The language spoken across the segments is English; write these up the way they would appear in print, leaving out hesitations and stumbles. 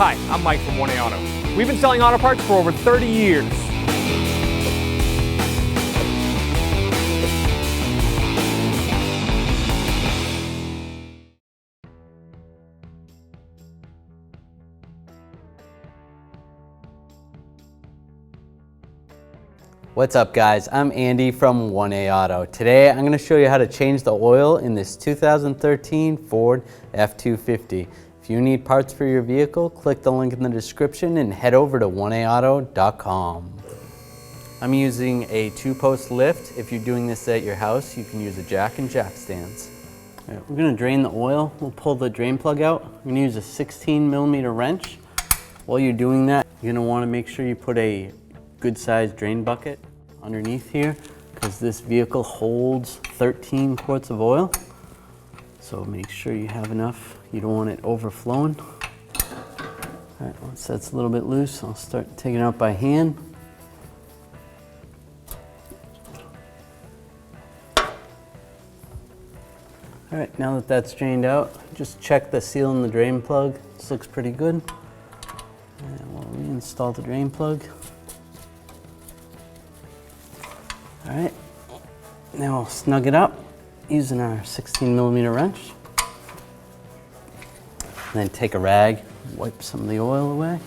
Hi, I'm Mike from 1A Auto. We've been selling auto parts for over 30 years. What's up guys, I'm Andy from 1A Auto. Today I'm going to show you how to change the oil in this 2013 Ford F250. If you need parts for your vehicle, click the link in the description and head over to 1aauto.com. I'm using a 2-post lift. If you're doing this at your house, you can use a jack and jack stands. All right, we're going to drain the oil. We'll pull the drain plug out. I'm going to use a 16mm wrench. While you're doing that, you're going to want to make sure you put a good sized drain bucket underneath here, because this vehicle holds 13 quarts of oil. So make sure you have enough. You don't want it overflowing. All right, once that's a little bit loose, I'll start taking it out by hand. All right, now that that's drained out, just check the seal in the drain plug. This looks pretty good. And we'll reinstall the drain plug. All right, now we'll snug it up using our 16mm wrench. And then take a rag, wipe some of the oil away.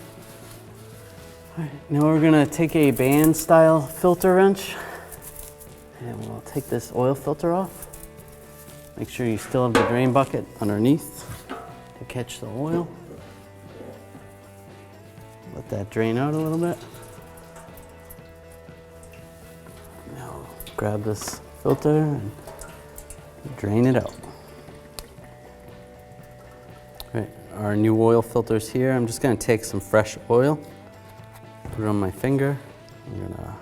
All right, now we're gonna take a band style filter wrench and we'll take this oil filter off. Make sure you still have the drain bucket underneath to catch the oil. Let that drain out a little bit. Now grab this filter and drain it out. All right, our new oil filter's here. I'm just gonna take some fresh oil, put it on my finger. I'm gonna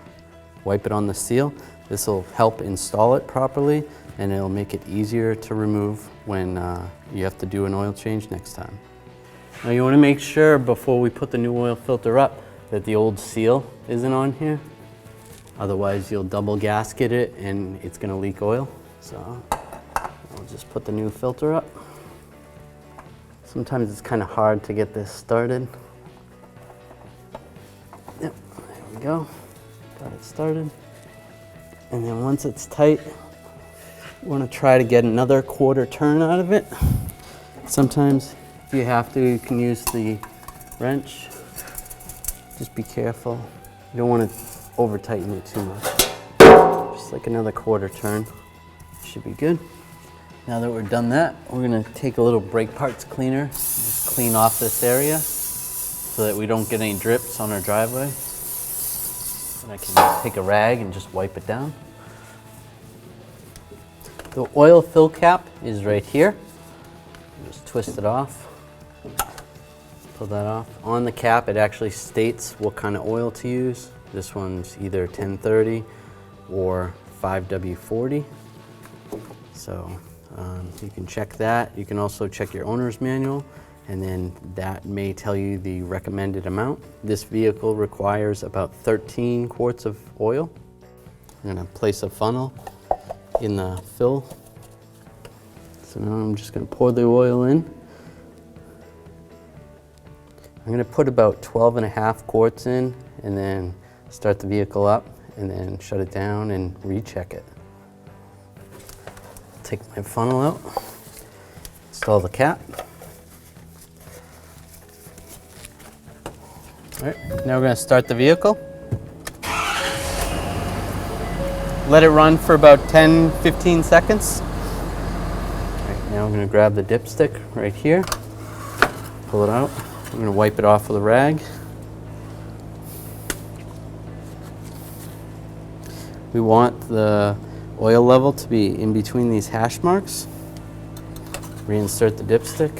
wipe it on the seal. This will help install it properly and it'll make it easier to remove when you have to do an oil change next time. Now you wanna make sure before we put the new oil filter up that the old seal isn't on here. Otherwise you'll double gasket it and it's gonna leak oil. So I'll just put the new filter up. Sometimes it's kind of hard to get this started. Yep, there we go. Got it started. And then once it's tight, you wanna try to get another quarter turn out of it. Sometimes if you have to, you can use the wrench. Just be careful. You don't want to over tighten it too much. Just like another quarter turn. Should be good. Now that we're done that, we're gonna take a little brake parts cleaner, just clean off this area so that we don't get any drips on our driveway. And I can take a rag and just wipe it down. The oil fill cap is right here. Just twist it off. Pull that off. On the cap, it actually states what kind of oil to use. This one's either 1030 or 5W40. So you can check that. You can also check your owner's manual, and then that may tell you the recommended amount. This vehicle requires about 13 quarts of oil. I'm gonna place a funnel in the fill. So now I'm just gonna pour the oil in. I'm gonna put about 12.5 quarts in and then start the vehicle up and then shut it down and recheck it. Take my funnel out, install the cap. All right, now we're gonna start the vehicle. Let it run for about 10-15 seconds. All right, now I'm gonna grab the dipstick right here, pull it out. I'm gonna wipe it off with a rag. We want the oil level to be in between these hash marks. Reinsert the dipstick.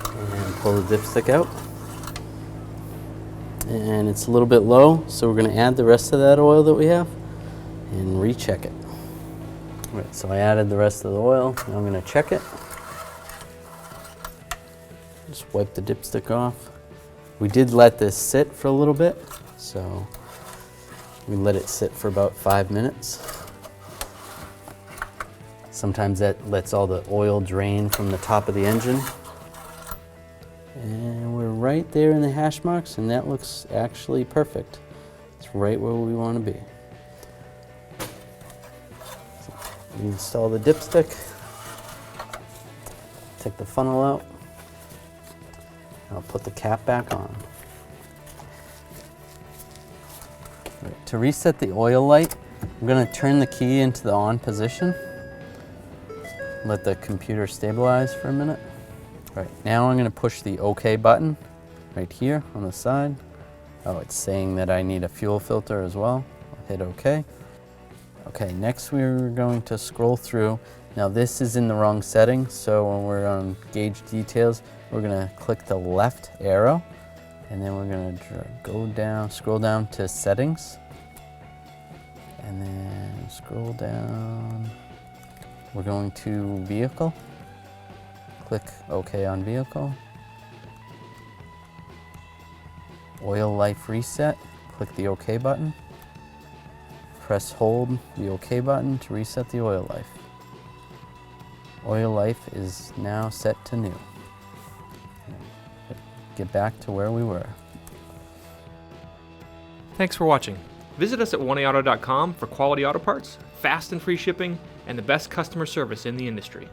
And pull the dipstick out. And it's a little bit low, so we're gonna add the rest of that oil that we have and recheck it. All right, so I added the rest of the oil. Now I'm gonna check it. Just wipe the dipstick off. We did let this sit for a little bit, so we let it sit for about 5 minutes. Sometimes that lets all the oil drain from the top of the engine. And we're right there in the hash marks, and that looks actually perfect. It's right where we want to be. So install the dipstick. Take the funnel out. I'll put the cap back on. Right, to reset the oil light, I'm going to turn the key into the on position. Let the computer stabilize for a minute. Right, now I'm going to push the OK button right here on the side. Oh, it's saying that I need a fuel filter as well. I'll hit OK. Okay, next we're going to scroll through. Now this is in the wrong setting, so when we're on gauge details, we're going to click the left arrow, and then we're going to go down, scroll down to settings, and then scroll down. We're going to vehicle. Click OK on vehicle. Oil life reset. Click the OK button. Press hold the OK button to reset the oil life. Oil life is now set to new. Get back to where we were. Thanks for watching. Visit us at oneauto.com for quality auto parts, fast and free shipping, and the best customer service in the industry.